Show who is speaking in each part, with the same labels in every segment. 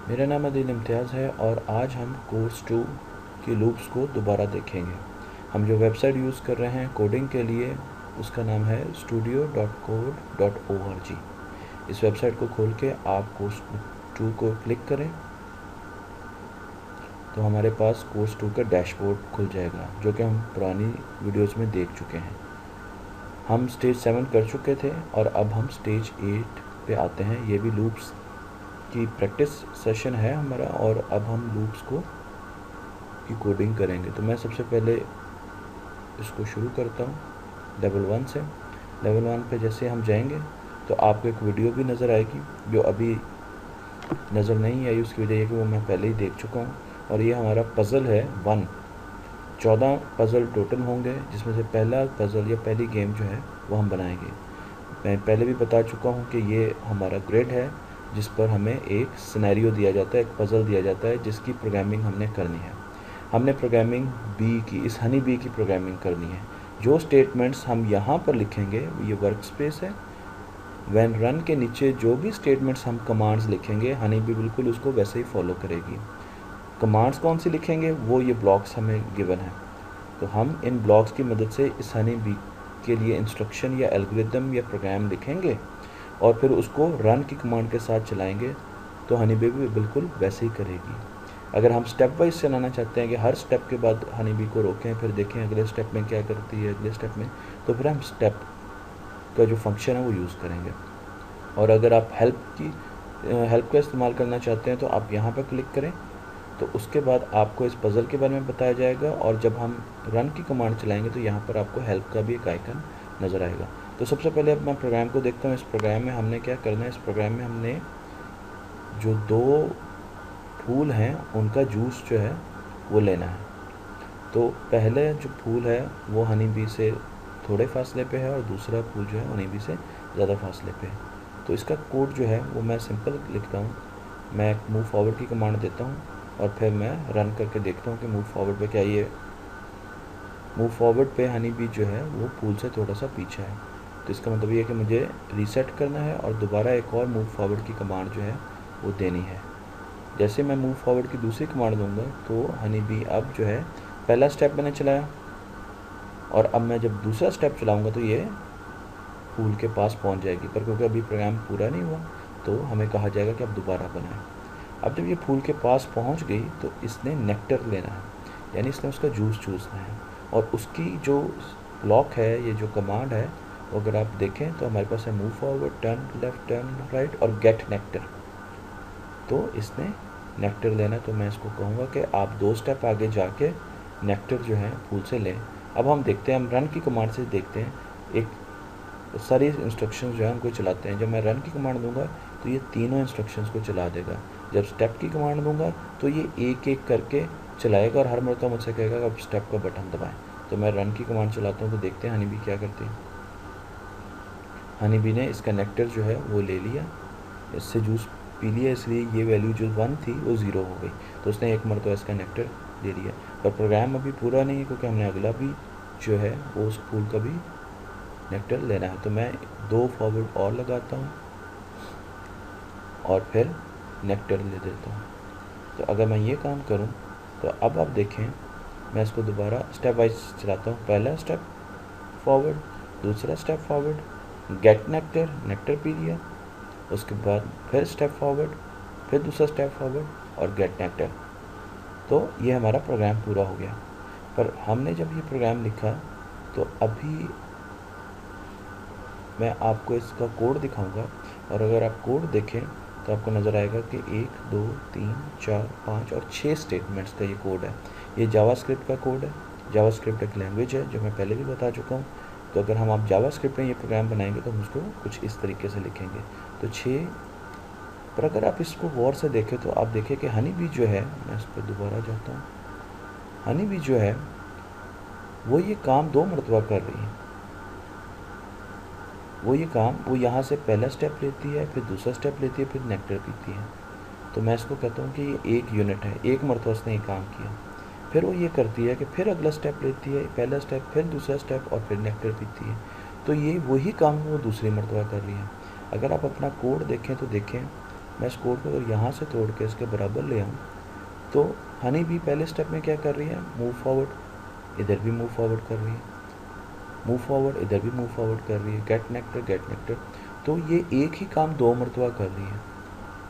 Speaker 1: मेरा नाम अदील इम्तियाज़ है और आज हम कोर्स 2 की लूप्स को दोबारा देखेंगे। हम जो वेबसाइट यूज़ कर रहे हैं कोडिंग के लिए उसका नाम है studio.code.org। इस वेबसाइट को खोल के आप कोर्स 2 को क्लिक करें तो हमारे पास कोर्स 2 का डैशबोर्ड खुल जाएगा, जो कि हम पुरानी वीडियोज़ में देख चुके हैं। हम स्टेज 7 कर चुके थे और अब हम स्टेज 8 पे आते हैं। ये भी लूप्स की प्रैक्टिस सेशन है हमारा और अब हम लूप्स की कोडिंग करेंगे। तो मैं सबसे पहले इसको शुरू करता हूँ लेवल 1 से। लेवल 1 पे जैसे हम जाएंगे तो आपको एक वीडियो भी नज़र आएगी, जो अभी नज़र नहीं आई। उसकी वजह यह कि वो मैं पहले ही देख चुका हूँ। और ये हमारा पज़ल है 1। 14 पज़ल टोटल होंगे, जिसमें से पहला पज़ल या पहली गेम जो है वो हम बनाएंगे। मैं पहले भी बता चुका हूँ कि ये हमारा ग्रिड है, जिस पर हमें एक सिनेरियो दिया जाता है, एक पज़ल दिया जाता है जिसकी प्रोग्रामिंग हमने करनी है। हमने प्रोग्रामिंग बी की, इस हनी बी की प्रोग्रामिंग करनी है। जो स्टेटमेंट्स हम यहाँ पर लिखेंगे ये वर्क स्पेस है। वैन रन के नीचे जो भी स्टेटमेंट्स हम कमांड्स लिखेंगे, हनी बी बिल्कुल उसको वैसे ही फॉलो करेगी। कमांड्स कौन सी लिखेंगे वो ये ब्लॉक्स हमें गिवन है, तो हम इन ब्लॉक्स की मदद से इस हनी बी के लिए इंस्ट्रक्शन या एल्गोरिदम या प्रोग्राम लिखेंगे और फिर उसको रन की कमांड के साथ चलाएंगे तो हनी बी भी बिल्कुल वैसे ही करेगी। अगर हम स्टेप वाइज चलाना चाहते हैं कि हर स्टेप के बाद हनी बी को रोकें, फिर देखें अगले स्टेप में क्या करती है अगले स्टेप में, तो फिर हम स्टेप का जो फंक्शन है वो यूज़ करेंगे। और अगर आप हेल्प का इस्तेमाल करना चाहते हैं तो आप यहाँ पर क्लिक करें, तो उसके बाद आपको इस पज़ल के बारे में बताया जाएगा और जब हम रन की कमांड चलाएंगे तो यहाँ पर आपको हेल्प का भी एक आइकन नज़र आएगा। तो सबसे पहले अब मैं प्रोग्राम को देखता हूँ। इस प्रोग्राम में हमने क्या करना है, इस प्रोग्राम में हमने जो 2 फूल हैं उनका जूस जो है वो लेना है। तो पहले जो फूल है वो हनी बी से थोड़े फासले पे है और दूसरा फूल जो है हनी बी से ज़्यादा फासले पे है। तो इसका कोड जो है वो मैं सिंपल लिखता हूँ। मैं मूव फॉरवर्ड की कमांड देता हूँ और फिर मैं रन करके देखता हूँ कि मूव फॉरवर्ड पे क्या ये मूव फॉरवर्ड पे हनी बी जो है वो फूल से थोड़ा सा पीछे है। तो इसका मतलब ये है कि मुझे रीसेट करना है और दोबारा एक और मूव फॉरवर्ड की कमांड जो है वो देनी है। जैसे मैं मूव फॉरवर्ड की दूसरी कमांड दूंगा तो हनी बी अब जो है, पहला स्टेप मैंने चलाया और अब मैं जब दूसरा स्टेप चलाऊंगा तो ये फूल के पास पहुंच जाएगी, पर क्योंकि अभी प्रोग्राम पूरा नहीं हुआ तो हमें कहा जाएगा कि अब दोबारा बनाएं। अब जब ये फूल के पास पहुंच गई तो इसने नेक्टर लेना है, यानी इसने उसका जूस चूसना है। और उसकी जो ब्लॉक है, ये जो कमांड है, वो अगर आप देखें तो हमारे पास है move forward, turn left, turn right और गेट नेक्टर। तो इसने नेक्टर लेना, तो मैं इसको कहूँगा कि आप 2 स्टेप आगे जाके नेक्टर जो है फूल से लें। अब हम देखते हैं, हम रन की कमांड से देखते हैं, एक सारी इंस्ट्रक्शंस जो है उनको चलाते हैं। जब मैं रन की कमांड दूंगा तो ये तीनों इंस्ट्रक्शंस को चला देगा। जब स्टेप की कमांड दूंगा तो ये एक एक करके चलाएगा और हर मरतबा मुझसे कहेगा कि अब स्टेप का बटन दबाएं। तो मैं रन की कमांड चलाता हूँ तो देखते हैं हनी बी क्या करती है। हनी बी ने इसका नेक्टर जो है वो ले लिया, इससे जूस पी लिया, इसलिए ये वैल्यू जो 1 थी वो 0 हो गई। तो उसने एक मरतबा इसका नेक्टर ले लिया। पर प्रोग्राम अभी पूरा नहीं है क्योंकि हमने अगला भी जो है वो उस फूल का भी नेक्टर लेना है। तो मैं 2 फॉरवर्ड और लगाता हूँ और फिर नेक्टर ले देता हूँ। तो अगर मैं ये काम करूँ तो अब आप देखें, मैं इसको दोबारा स्टेप वाइज चलाता हूँ। पहला स्टेप फॉरवर्ड, दूसरा step forward, get nectar, nectar पी लिया, उसके बाद फिर स्टेप फॉरवर्ड, फिर दूसरा स्टेप फॉरवर्ड और गेट नेक्टर। तो ये हमारा प्रोग्राम पूरा हो गया। पर हमने जब ये प्रोग्राम लिखा तो अभी मैं आपको इसका कोड दिखाऊंगा और अगर आप कोड देखें तो आपको नज़र आएगा कि 1 2 3 4 5 और 6 स्टेटमेंट्स का ये कोड है। ये जावास्क्रिप्ट का कोड है। जावास्क्रिप्ट एक लैंग्वेज है जो मैं पहले भी बता चुका हूँ। तो अगर हम आप जावास्क्रिप्ट में ये प्रोग्राम बनाएंगे तो हम उसको कुछ इस तरीके से लिखेंगे। तो 6, पर अगर आप इसको गौर से देखें तो आप देखें कि हनी बी जो है, मैं इस पर दोबारा जाता हूँ, हनी बी जो है वो ये काम 2 मरतबा कर रही है। वो यहाँ से पहला स्टेप लेती है, फिर दूसरा स्टेप लेती है, फिर नेक्टर पीती है। तो मैं इसको कहता हूँ कि ये एक यूनिट है, एक मरतबा उसने ये काम किया। फिर वो ये करती है कि फिर अगला स्टेप लेती है, पहला स्टेप, फिर दूसरा स्टेप और फिर नेक्टर पीती है। तो ये वही काम वो दूसरी मरतबा कर रही है। अगर आप अपना कोड देखें तो देखें मैं इस कोड को अगर यहाँ से तोड़ के इसके बराबर ले आऊँ तो हनी भी पहले स्टेप में क्या कर रही है, मूव फॉरवर्ड, इधर भी मूव फॉरवर्ड कर रही है, मूव फॉरवर्ड, इधर भी मूव फॉरवर्ड कर रही है, गेट नेक्टर। तो ये एक ही काम 2 मरतबा कर रही है।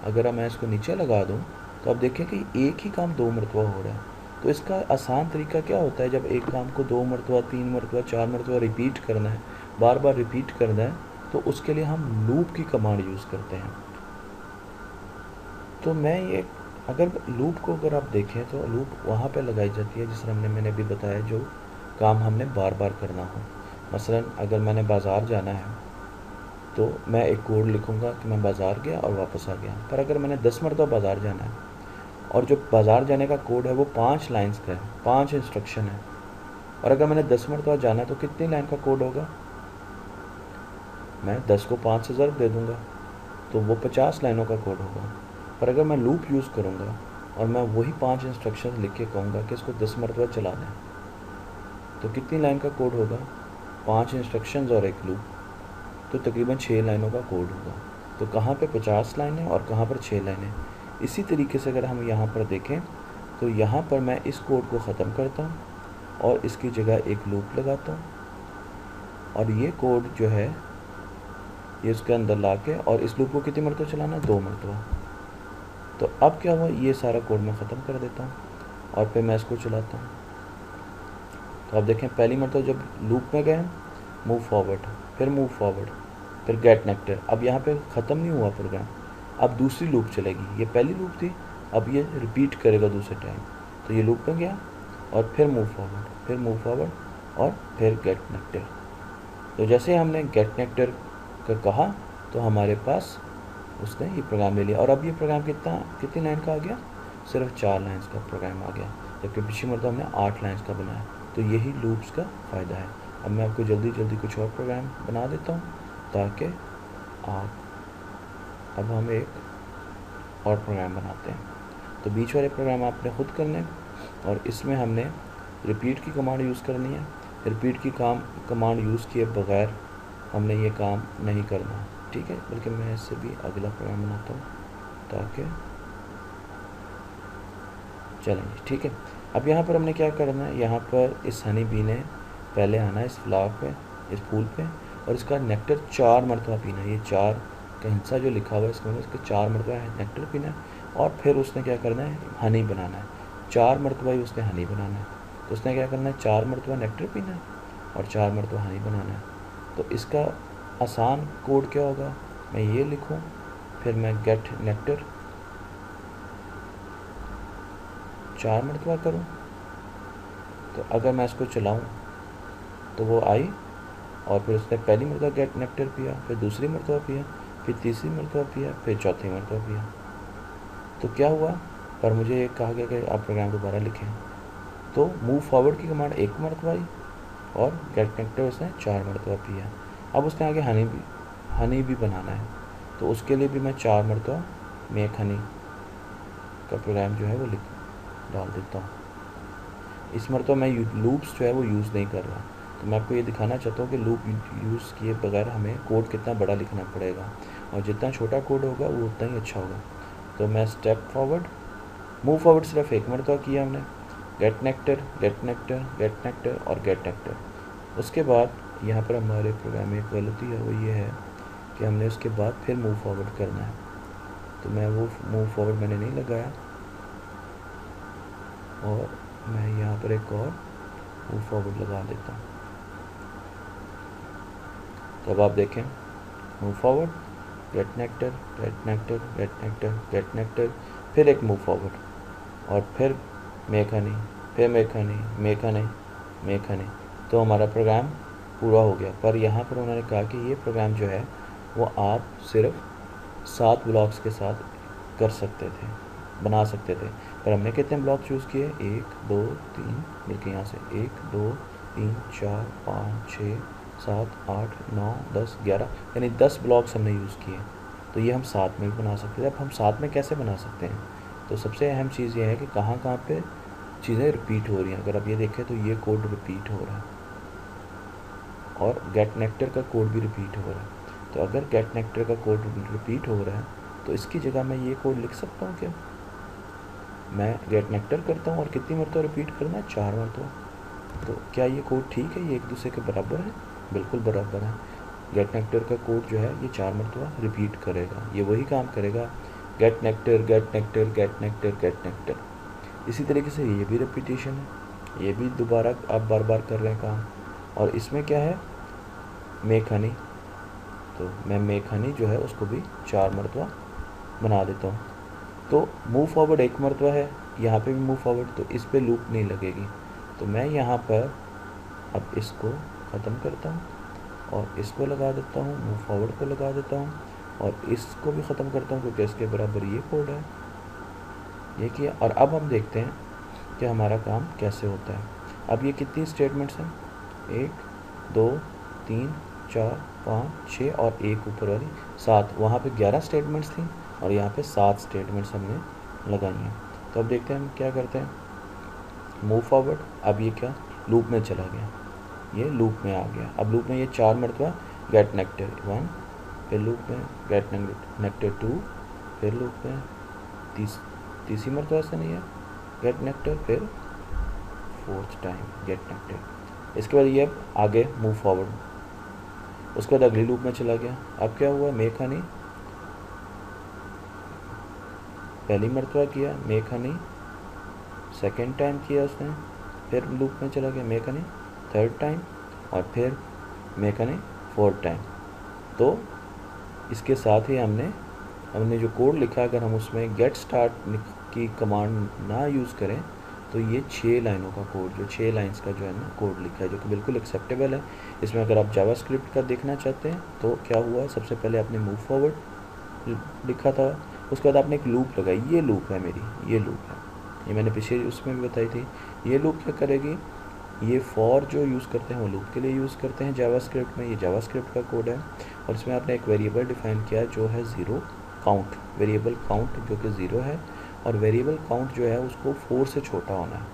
Speaker 1: अगर मैं इसको नीचे लगा दूँ तो आप देखें कि एक ही काम 2 मरतबा हो रहा है। तो इसका आसान तरीका क्या होता है, जब एक काम को 2 मरतबा, 3 मरतबा, 4 मरतबा रिपीट करना है, बार बार रिपीट करना है, तो उसके लिए हम लूप की कमांड यूज़ करते हैं। तो मैं ये अगर लूप को अगर आप देखें तो लूप वहाँ पे लगाई जाती है जिस तरह मैंने अभी बताया, जो काम हमने बार बार करना हो। मसलन अगर मैंने बाज़ार जाना है तो मैं एक कोड लिखूँगा कि मैं बाज़ार गया और वापस आ गया। पर अगर मैंने 10 मरतबा बाज़ार जाना है और जो बाज़ार जाने का कोड है वो 5 लाइन्स का है, 5 इंस्ट्रक्शन है, और अगर मैंने 10 मरतबा जाना है तो कितनी लाइन का कोड होगा, मैं 10 को 5 से ज़रूर दे दूँगा तो वो 50 लाइनों का कोड होगा। पर अगर मैं लूप यूज़ करूँगा और मैं वही 5 इंस्ट्रक्शन लिख के कहूँगा कि इसको 10 मरतबा चला दें, तो कितनी लाइन का कोड होगा, 5 इंस्ट्रक्शंस और एक लूप, तो तकरीबन 6 लाइनों का कोड होगा। तो कहाँ पे 50 लाइनें और कहाँ पर 6 लाइनें। इसी तरीके से अगर हम यहाँ पर देखें तो यहाँ पर मैं इस कोड को ख़त्म करता हूँ और इसकी जगह एक लूप लगाता हूँ, और ये कोड जो है ये इसके अंदर ला के, और इस लूप को कितनी मरतबा चलाना है, 2 मरतबा। तो अब क्या हुआ, ये सारा कोड मैं ख़त्म कर देता हूँ और फिर मैं इसको चलाता हूँ। तो आप देखें पहली मरतबा जब लूप में गए, मूव फॉरवर्ड, फिर मूव फॉरवर्ड, फिर गेट नेक्टर। अब यहाँ पे ख़त्म नहीं हुआ प्रोग्राम, अब दूसरी लूप चलेगी। ये पहली लूप थी, अब ये रिपीट करेगा दूसरे टाइम। तो ये लूप में गया और फिर मूव फॉरवर्ड, फिर मूव फॉरवर्ड और फिर गेट नेक्टर। तो जैसे हमने गेट नेक्टर का कहा तो हमारे पास उसने ये प्रोग्राम ले लिया। और अब ये प्रोग्राम कितनी लाइन का आ गया, सिर्फ 4 लाइन्स का प्रोग्राम आ गया, जबकि पिछली मरतबा हमने 8 लाइन्स का बनाया। तो यही लूप्स का फ़ायदा है। अब मैं आपको जल्दी जल्दी कुछ और प्रोग्राम बना देता हूँ ताकि आप, अब हम एक और प्रोग्राम बनाते हैं। तो बीच वाले प्रोग्राम आपने खुद करने, और इसमें हमने रिपीट की कमांड यूज़ करनी है। रिपीट की कमांड यूज़ किए बगैर हमने ये काम नहीं करना, ठीक है। बल्कि मैं इससे भी अगला प्रोग्राम बनाता हूँ ताकि चलेंगे, ठीक है। अब यहाँ पर हमने क्या करना है, यहाँ पर इस हनी बी ने पहले आना है इस फ्लावर पे, इस फूल पे, और इसका नेक्टर 4 मरतबा पीना है। ये 4 का हिस्सा जो लिखा हुआ है इसमें, इसके 4 मरतबा नेक्टर पीना है, और फिर उसने क्या करना है, हनी बनाना है। 4 मरतबा ही उसने हनी बनाना है। तो उसने क्या करना है, 4 मरतबा नेक्टर पीना है और 4 मरतबा हनी बनाना है। तो इसका आसान कोड क्या होगा, मैं ये लिखूँ, फिर मैं गेट नेक्टर 4 मरतबा करूँ, तो अगर मैं इसको चलाऊँ तो वो आई, और फिर उसने पहली मरतबा गेट नेक्टर पिया, फिर दूसरी मरतबा पिया, फिर तीसरी मरतबा पिया, फिर चौथी मरतबा पिया। तो क्या हुआ, पर मुझे ये कहा गया कि आप प्रोग्राम दोबारा लिखें। तो मूव फॉरवर्ड की कमांड 1 मरतबा आई और गेट नेक्टर उसने 4 मरतबा पिया। अब उसने आगे हनी भी बनाना है, तो उसके लिए भी मैं 4 मरतबा मेक हनी का प्रोग्राम जो है वो डाल देता हूँ। इस मरतबा मैं लूप्स जो है वो यूज़ नहीं कर रहा। तो मैं आपको ये दिखाना चाहता हूँ कि लूप यूज़ किए बगैर हमें कोड कितना बड़ा लिखना पड़ेगा, और जितना छोटा कोड होगा वो उतना ही अच्छा होगा। तो मैं स्टेप फॉरवर्ड, मूव फॉरवर्ड सिर्फ 1 मरतबा किया हमने, get nectar, get nectar, get nectar और गेट नेक्टर। उसके बाद यहाँ पर हमारे प्रोग्राम में एक गलती है, वो ये है कि हमने उसके बाद फिर मूव फॉरवर्ड करना है। तो मैं वो मूव फॉरवर्ड मैंने नहीं लगाया, और मैं यहाँ पर एक और मूव फॉरवर्ड लगा देता हूँ। तो अब आप देखें, move forward, get nectar, get nectar, get nectar, get nectar, फिर एक मूव फॉरवर्ड, और फिर मेक हनी, फिर make honey, make honey, make honey. तो हमारा प्रोग्राम पूरा हो गया। पर यहाँ पर उन्होंने कहा कि ये प्रोग्राम जो है वो आप सिर्फ 7 ब्लॉक्स के साथ कर सकते थे, बना सकते थे। पर हमने कितने ब्लॉक चूज़ किए, 1 2 3, बल्कि यहाँ से 1 2 3 4 5 6 7 8 9 10 11, यानी 10 ब्लॉक्स हमने यूज़ किए। तो ये हम साथ में भी बना सकते थे। अब हम साथ में कैसे बना सकते हैं, तो सबसे अहम चीज़ ये है कि कहाँ कहाँ पे चीज़ें रिपीट हो रही हैं। अगर आप ये देखें तो ये कोड रिपीट हो रहा है, और गेट नेक्टर का कोड भी रिपीट हो रहा है। तो अगर गेट नेक्टर का कोड रिपीट हो रहा है तो इसकी जगह मैं ये कोड लिख सकता हूँ क्या? मैं गेट नेक्टर करता हूँ और कितनी मरतबा रिपीट करना है? 4 मरतबा। तो क्या ये कोड ठीक है, ये एक दूसरे के बराबर है? बिल्कुल बराबर है। गेट नेक्टर का कोड जो है ये 4 मरतबा रिपीट करेगा, ये वही काम करेगा, get nectar get nectar get nectar get nectar. इसी तरीके से ये भी रिपीटेशन है, ये भी दोबारा आप बार बार कर रहे हैं काम। और इसमें क्या है? मेक हनी, तो मैं मेक हनी जो है उसको भी 4 मरतबा बना देता हूँ। तो मूव फॉरवर्ड 1 मरतबा है, यहाँ पे भी मूव फॉरवर्ड, तो इस पे लूप नहीं लगेगी। तो मैं यहाँ पर अब इसको ख़त्म करता हूँ और इसको लगा देता हूँ, मूव फॉरवर्ड को लगा देता हूँ और इसको भी ख़त्म करता हूँ क्योंकि इसके बराबर ये कोड है, ये किया। और अब हम देखते हैं कि हमारा काम कैसे होता है। अब ये कितनी स्टेटमेंट्स हैं? 1 2 3 4 5 6 और एक ऊपर वाली 7। वहाँ पे 11 स्टेटमेंट्स थी और यहाँ पे 7 स्टेटमेंट्स हमने लगाई हैं। तो अब देखते हैं हम क्या करते हैं। मूव फॉरवर्ड, अब ये क्या लूप में चला गया, ये लूप में आ गया। अब लूप में ये 4 मरतबा गेट नेक्टर 1, फिर लूप में गेट नेक्टर 2, फिर लूप में तीसरी मरतबा से नहीं है गेट नेक्टर, फिर 4th टाइम गेट नेक्टर। इसके बाद ये अब आगे मूव फॉरवर्ड, उसके बाद अगली लूप में चला गया। अब क्या हुआ? मेक हनी पहली मरतबा किया, मेक हनी सेकेंड टाइम किया उसने, फिर लूप में चला गया मेक हनी 3rd टाइम और फिर मेक हनी 4th टाइम। तो इसके साथ ही हमने जो कोड लिखा, अगर हम उसमें गेट स्टार्ट की कमांड ना यूज़ करें तो ये 6 लाइनों का कोड, जो 6 लाइंस का जो है ना कोड लिखा है, जो कि बिल्कुल एक्सेप्टेबल है। इसमें अगर आप जावास्क्रिप्ट का देखना चाहते हैं तो क्या हुआ, सबसे पहले आपने मूव फॉरवर्ड लिखा था, उसके बाद आपने एक लूप लगाई, ये लूप है मेरी, ये लूप है, ये मैंने पिछले उसमें भी बताई थी। ये लूप क्या करेगी? ये फॉर जो यूज़ करते हैं वो लूप के लिए यूज़ करते हैं जावास्क्रिप्ट में, ये जावास्क्रिप्ट का कोड है। और इसमें आपने एक वेरिएबल डिफाइन किया जो है 0 काउंट, वेरिएबल काउंट जो कि 0 है, और वेरिएबल काउंट जो है उसको 4 से छोटा होना है,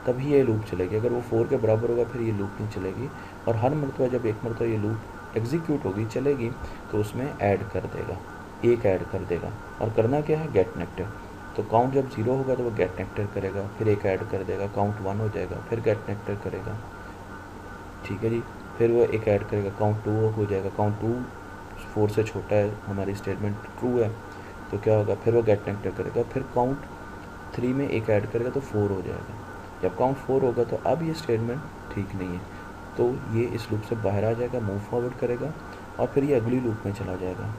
Speaker 1: तभी ये लूप चलेगी। अगर वो 4 के बराबर होगा फिर ये लूप नहीं चलेगी। और हर मरतबा जब एक मरतबा ये लूप एग्जीक्यूट होगी चलेगी तो उसमें ऐड कर देगा, एक ऐड कर देगा। और करना क्या है? Gate nectar. तो काउंट जब 0 होगा तो वो गेट नेक्टर करेगा, फिर एक ऐड कर देगा, काउंट 1 हो जाएगा, फिर गेट नेक्टर करेगा, ठीक है जी। फिर वो एक ऐड करेगा, काउंट 2 हो जाएगा, काउंट 2 4 से छोटा है, हमारी स्टेटमेंट ट्रू है, तो क्या होगा? फिर वो गेट नेक्टर करेगा, फिर काउंट 3 में एक ऐड करेगा तो 4 हो जाएगा। जब काउंट 4 होगा तो अब ये स्टेटमेंट ठीक नहीं है, तो ये इस लूप से बाहर आ जाएगा, मूव फॉरवर्ड करेगा और फिर ये अगली लूप में चला जाएगा।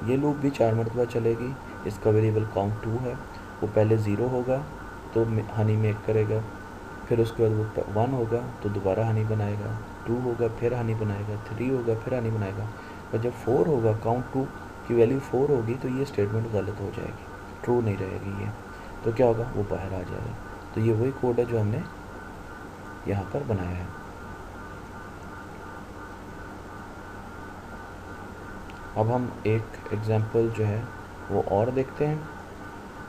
Speaker 1: ये लूप भी 4 मरतबा चलेगी। इसका वेरिएबल काउंट 2 है, वो पहले 0 होगा तो हनी मेक करेगा, फिर उसके बाद वो 1 होगा तो दोबारा हनी बनाएगा, 2 होगा फिर हनी बनाएगा, 3 होगा फिर हनी बनाएगा। और जब 4 होगा, काउंट 2 की वैल्यू 4 होगी तो ये स्टेटमेंट गलत हो जाएगी, ट्रू नहीं रहेगी ये, तो क्या होगा? वो बाहर आ जाएगा। तो ये वही कोड है जो हमने यहाँ पर बनाया है। अब हम एक एग्जांपल जो है वो और देखते हैं।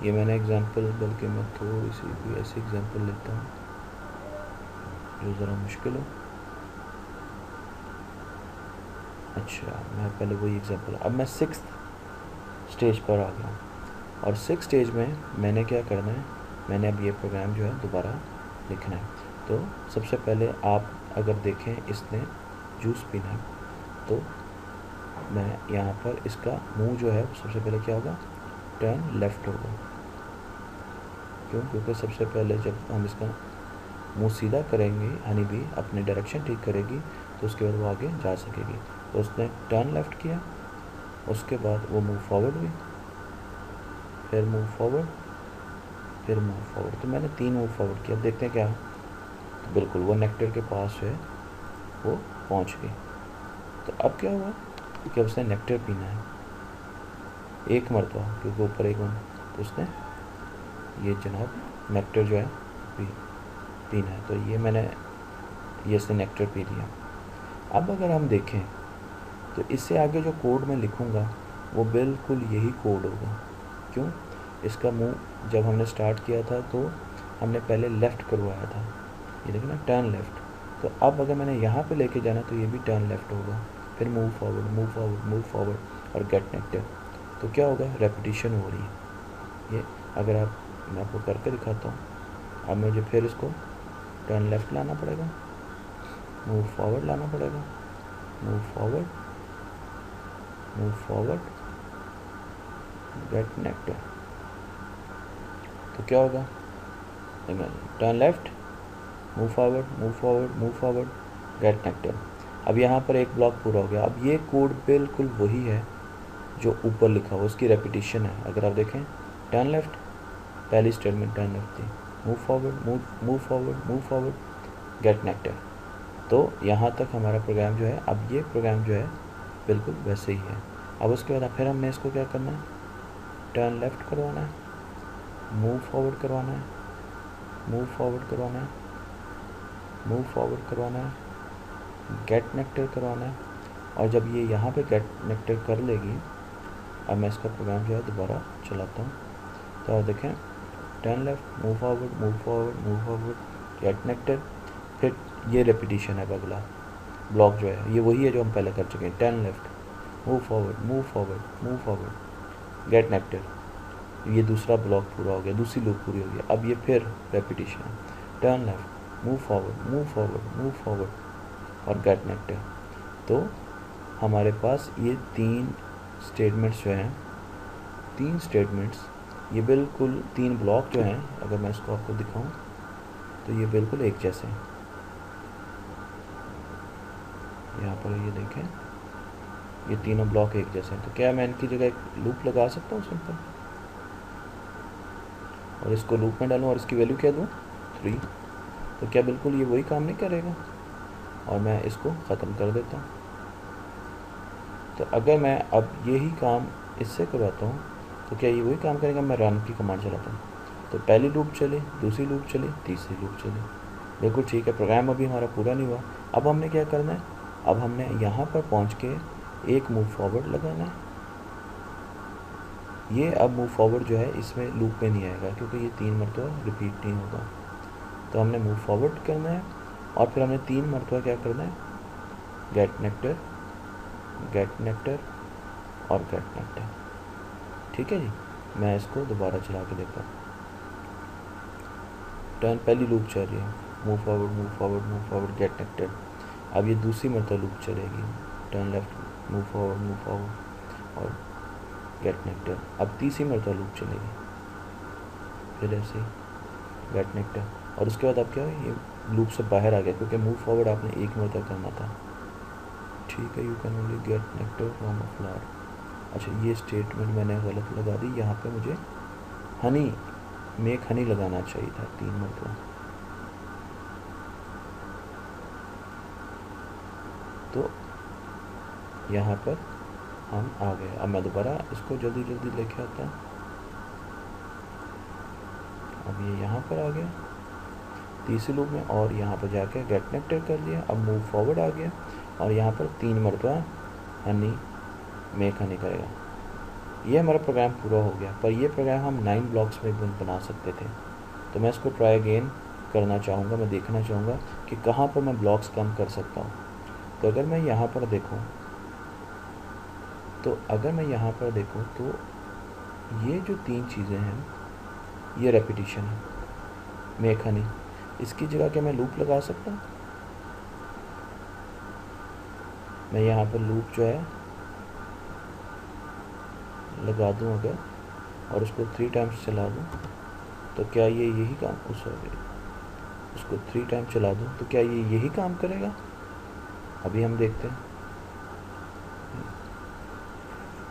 Speaker 1: ये मैंने एग्जांपल, बल्कि मैं थोड़ी सी भी ऐसी एग्जांपल लेता हूँ जो ज़रा मुश्किल हो। अच्छा, मैं पहले वही एग्जांपल, अब मैं 6th स्टेज पर आ गया और 6th स्टेज में मैंने क्या करना है, मैंने अब ये प्रोग्राम जो है दोबारा लिखना है। तो सबसे पहले आप अगर देखें, इसने जूस पीना है, तो मैं यहाँ पर इसका मुंह जो है सबसे पहले क्या होगा? टर्न लेफ़्ट होगा। क्यों? क्योंकि सबसे पहले जब हम इसका मुंह सीधा करेंगे, हनी भी अपनी डायरेक्शन ठीक करेगी तो उसके बाद वो आगे जा सकेगी। तो उसने टर्न लेफ़्ट किया, उसके बाद वो मूव फॉरवर्ड हुई, फिर मूव फॉरवर्ड, फिर मूव फॉरवर्ड। तो मैंने 3 मूव फॉरवर्ड किया। देखते हैं क्या। तो बिल्कुल वो नेक्टर के पास जो है वो पहुंच गई। तो अब क्या हुआ कि उसने नेक्टर पीना है 1 मरतबा, क्योंकि ऊपर 1 तो उसने ये जनाब नेक्टर जो है पीना है। तो ये मैंने ये इसने नेक्टर पी लिया। अब अगर हम देखें तो इससे आगे जो कोड मैं लिखूँगा वो बिल्कुल यही कोड होगा। क्यों? इसका मुंह जब हमने स्टार्ट किया था तो हमने पहले लेफ़्ट करवाया था, ये देखना टर्न लेफ़्ट। तो अब अगर मैंने यहाँ पे लेके जाना तो ये भी टर्न लेफ़्ट होगा, फिर move forward, move forward, move forward और गेट नेक्टर। तो क्या होगा, रेपिटेशन हो रही है। ये अगर मैं आपको करके दिखाता हूँ, अब मुझे फिर इसको टर्न लेफ्ट लाना पड़ेगा, मूव फॉरवर्ड लाना पड़ेगा, move forward, move forward, get nectar. तो क्या होगा, turn left, move forward, move forward, move forward, get nectar. अब यहाँ पर एक ब्लॉक पूरा हो गया। अब ये कोड बिल्कुल वही है जो ऊपर लिखा हुआ, उसकी रेपिटेशन है। अगर आप देखें, टर्न लेफ्ट, पहली स्टेटमेंट टर्न लेफ्ट थी, move forward, move forward, move forward, get nectar. तो यहाँ तक हमारा प्रोग्राम जो है, अब ये प्रोग्राम जो है बिल्कुल वैसे ही है। अब उसके बाद फिर हमने इसको क्या करना है, टर्न लेफ्ट करवाना है, मूव फॉरवर्ड करवाना है, मूव फॉरवर्ड करवाना है, मूव फॉरवर्ड करवाना है, गेट नेक्टर करवाना है। और जब ये यहाँ पे गेट नेक्टर कर लेगी, अब मैं इसका प्रोग्राम जो है दोबारा चलाता हूँ। तो आप देखें, turn left, move forward, move forward, move forward, get nectar, फिर ये रेपिटेशन है। अगला ब्लॉक जो है ये वही है जो हम पहले कर चुके हैं, turn left, move forward, move forward, move forward, get nectar. ये दूसरा ब्लॉक पूरा हो गया, दूसरी लूप पूरी हो गई। अब ये फिर रेपिटेशन है, turn left, move forward, move forward, move forward और गेट नेक्टर। तो हमारे पास ये 3 स्टेटमेंट्स जो हैं, 3 स्टेटमेंट्स, ये बिल्कुल 3 ब्लॉक जो हैं, अगर मैं इसको आपको दिखाऊं तो ये बिल्कुल एक जैसे हैं। यहाँ पर ये देखें, ये तीनों ब्लॉक एक जैसे हैं। तो क्या मैं इनकी जगह एक लूप लगा सकता हूँ सिंपल, और इसको लूप में डालूँ और इसकी वैल्यू क्या दूँ, 3। तो क्या बिल्कुल ये वही काम नहीं करेगा, और मैं इसको ख़त्म कर देता हूँ। तो अगर मैं अब यही काम इससे करवाता हूँ तो क्या ये वही काम करेगा। मैं रन की कमांड चलाता हूँ तो पहली लूप चली, दूसरी लूप चली, तीसरी लूप चली, बिल्कुल ठीक है। प्रोग्राम अभी हमारा पूरा नहीं हुआ। अब हमने क्या करना है, अब हमने यहाँ पर पहुँच के एक मूव फॉरवर्ड लगाना है। ये अब मूव फॉरवर्ड जो है इसमें लूप में नहीं आएगा, क्योंकि ये 3 मरतबा रिपीट नहीं होगा। तो हमने मूव फॉरवर्ड करना है, और फिर हमने 3 मरतबा क्या करना है, गेट नेक्टर, गेट नेक्टर और गेट नेक्टर। ठीक है जी, मैं इसको दोबारा चला के देखता हूँ। टर्न पहली लूप चल रही है, move forward, move forward, move forward, get nectar. अब ये दूसरी मरतबा लूप चलेगी, turn left, move forward, move forward और गेट नेक्टर। अब तीसरी मरतबा लूप चलेगी, फिर ऐसे गेट नेक्टर, और उसके बाद अब क्या है, ये लूप से बाहर आ गया, क्योंकि मूव फॉरवर्ड आपने एक मरतबा करना था। ठीक है, you can only get nectar from a flower. अच्छा, ये स्टेटमेंट मैंने गलत लगा दी, यहाँ पे मुझे हनी, मेक हनी लगाना चाहिए था 3 मरतबा। तो यहाँ पर हम आ गए। अब मैं दोबारा इसको जल्दी जल्दी लेके आता हूँ। अब ये यहाँ पर आ गया तीसरी लूप में, और यहाँ पर जाके गेट नेक्टर कर लिया। अब मूव फॉरवर्ड आ गया, और यहाँ पर 3 मरतबा हनी, मेक हनी करेगा। ये हमारा प्रोग्राम पूरा हो गया। पर ये प्रोग्राम हम 9 ब्लॉक्स में बना सकते थे। तो मैं इसको ट्राई अगेन करना चाहूँगा। मैं देखना चाहूँगा कि कहाँ पर मैं ब्लॉक्स कम कर सकता हूँ। तो अगर मैं यहाँ पर देखूँ, तो ये जो 3 चीज़ें हैं, ये रेपिटेशन है, मेक हनी। इसकी जगह क्या मैं लूप लगा सकता हूँ? मैं यहाँ पर लूप जो है लगा दूँ अगर, और उसको 3 टाइम्स चला दूँ, तो क्या ये यही काम, उसको 3 टाइम चला दूँ तो क्या ये यही काम करेगा? अभी हम देखते हैं।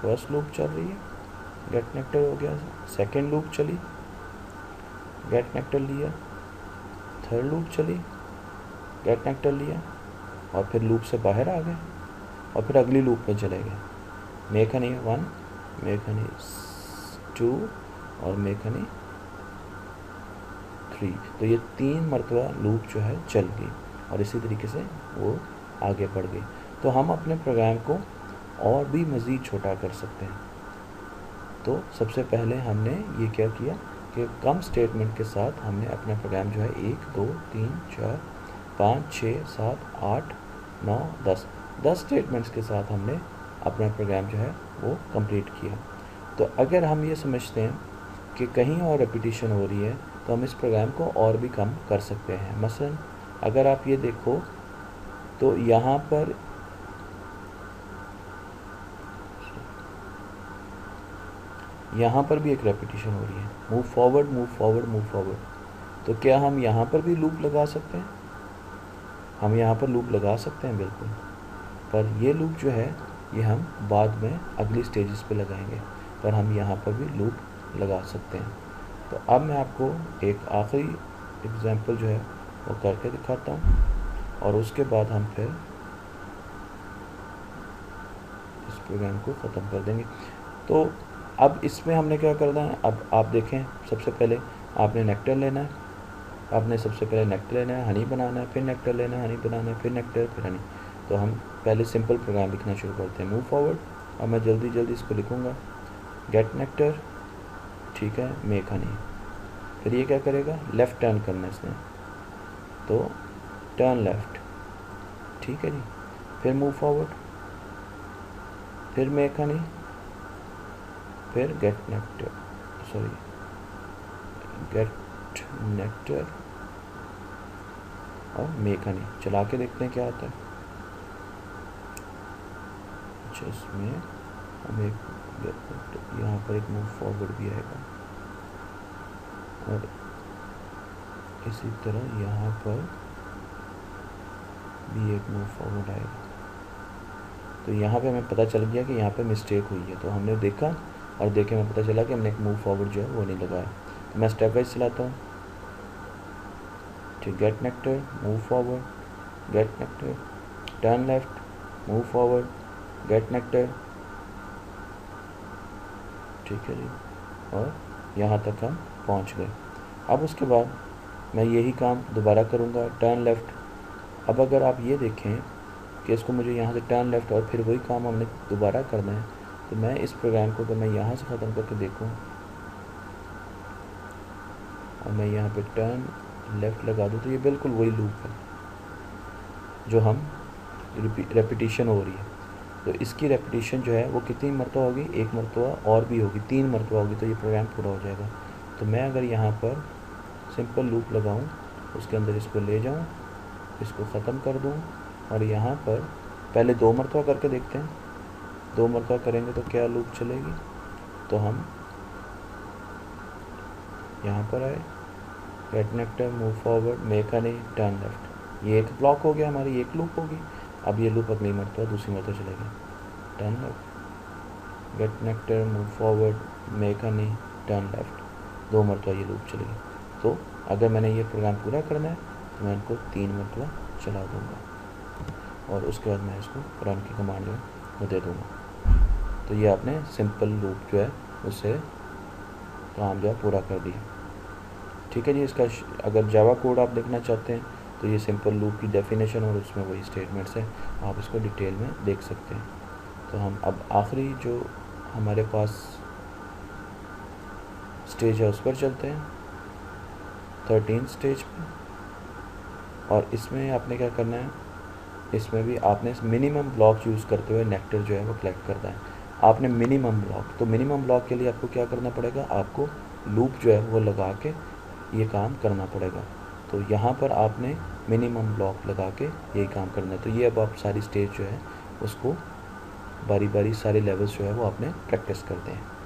Speaker 1: फर्स्ट लूप चल रही है, गेट नेक्टर हो गया। सेकेंड लूप चली, गेट नेक्टर लिया। थर्ड लूप चली, गेट नेक्टर लिया, और फिर लूप से बाहर आ गए, और फिर अगली लूप में चले गए। मेक हनी 1, मेक हनी 2 और मेक हनी 3। तो ये 3 मरतबा लूप जो है चल गई, और इसी तरीके से वो आगे बढ़ गई। तो हम अपने प्रोग्राम को और भी मज़ीद छोटा कर सकते हैं। तो सबसे पहले हमने ये क्या किया कि कम स्टेटमेंट के साथ हमने अपना प्रोग्राम जो है 1 2 3 4 5 6 7 8 9 10 स्टेटमेंट्स के साथ हमने अपना प्रोग्राम जो है वो कंप्लीट किया। तो अगर हम ये समझते हैं कि कहीं और रेपिटेशन हो रही है तो हम इस प्रोग्राम को और भी कम कर सकते हैं। मसलन अगर आप ये देखो तो यहाँ पर भी एक रेपिटेशन हो रही है, move forward move forward move forward. तो क्या हम यहाँ पर भी लूप लगा सकते हैं? हम यहाँ पर लूप लगा सकते हैं बिल्कुल, पर ये लूप जो है ये हम बाद में अगली स्टेजेस पे लगाएंगे, पर हम यहाँ पर भी लूप लगा सकते हैं। तो अब मैं आपको एक आखिरी एग्जांपल जो है वो करके दिखाता हूँ और उसके बाद हम फिर इस प्रोग्राम को ख़त्म कर देंगे। तो अब इसमें हमने क्या करना है, अब आप देखें सबसे पहले आपने नेक्टर लेना है, हनी बनाना है, फिर नेक्टर लेना है, हनी बनाना है, फिर नेक्टर, फिर हनी। तो हम पहले सिंपल प्रोग्राम लिखना शुरू करते हैं, मूव फॉरवर्ड। अब मैं जल्दी जल्दी इसको लिखूँगा, गेट नेक्टर, ठीक है, मेक हनी। फिर ये क्या करेगा, लेफ़्ट टर्न करना है इसने, तो टर्न लेफ़्ट, ठीक है जी। फिर मूव फॉरवर्ड, फिर मेक हनी, फिर गेट नेक्टर और मेक हनी। चला के देखते हैं क्या आता है। अच्छा, इसमें हम एक यहाँ पर एक मूव फॉरवर्ड भी आएगा और इसी तरह यहाँ पर भी एक मूव फॉरवर्ड आएगा। तो यहाँ पे हमें पता चल गया कि यहाँ पे मिस्टेक हुई है, तो हमने देखा और देखे में पता चला कि हमने एक मूव फॉरवर्ड जो है वो नहीं लगाया। तो मैं स्टेप वाइज चलाता हूँ, ठीक, get nectar, move forward, get nectar, turn left, move forward, get nectar, ठीक है जी, और यहाँ तक हम पहुँच गए। अब उसके बाद मैं यही काम दोबारा करूँगा, टर्न लेफ़्ट। अब अगर आप ये देखें कि इसको मुझे यहाँ से टर्न लेफ़्ट और फिर वही काम हमने दोबारा करना है, तो मैं इस प्रोग्राम को अगर मैं यहाँ से ख़त्म करके देखूँ और मैं यहाँ पे टर्न लेफ़्ट लगा दूँ तो ये बिल्कुल वही लूप है जो हम रेपिटेशन हो रही है। तो इसकी रेपिटेशन जो है वो कितनी मरतबा होगी, एक मरतबा और भी होगी, 3 मरतबा होगी, तो ये प्रोग्राम पूरा हो जाएगा। तो मैं अगर यहाँ पर सिंपल लूप लगाऊँ, उसके अंदर इसको ले जाऊँ, इसको ख़त्म कर दूँ और यहाँ पर पहले 2 मरतबा करके देखते हैं। 2 मरतबा करेंगे तो क्या लूप चलेगी। तो हम यहाँ पर आए, get nectar, move forward, make honey, turn left. ये एक ब्लॉक हो गया, हमारी एक लूप होगी। अब ये लूप अगली मरतबा दूसरी मरतबा चलेगी, turn left, get nectar, move forward, make honey, turn left, 2 मरतबा ये लूप चलेगी। तो अगर मैंने ये प्रोग्राम पूरा करना है तो मैं इनको 3 मरतबा चला दूँगा और उसके बाद मैं इसको रन की कमांड जो है वो दे दूँगा। तो ये आपने सिंपल लूप जो है उससे काम जो है पूरा कर दिया, ठीक है जी। इसका अगर जावा कोड आप देखना चाहते हैं तो ये सिंपल लूप की डेफिनेशन और उसमें वही स्टेटमेंट्स हैं, आप इसको डिटेल में देख सकते हैं। तो हम अब आखिरी जो हमारे पास स्टेज है उस पर चलते हैं, 13 स्टेज पे। और इसमें आपने क्या करना है, इसमें भी आपने मिनिमम ब्लॉक यूज़ करते हुए नेक्टर जो है वो कलेक्ट करना है। आपने मिनिमम ब्लॉक, तो मिनिमम ब्लॉक के लिए आपको क्या करना पड़ेगा, आपको लूप जो है वो लगा के ये काम करना पड़ेगा। तो यहाँ पर आपने मिनिमम ब्लॉक लगा के यही काम करना है। तो ये अब आप सारी स्टेज जो है उसको बारी बारी सारे लेवल्स जो है वो आपने प्रैक्टिस करते हैं।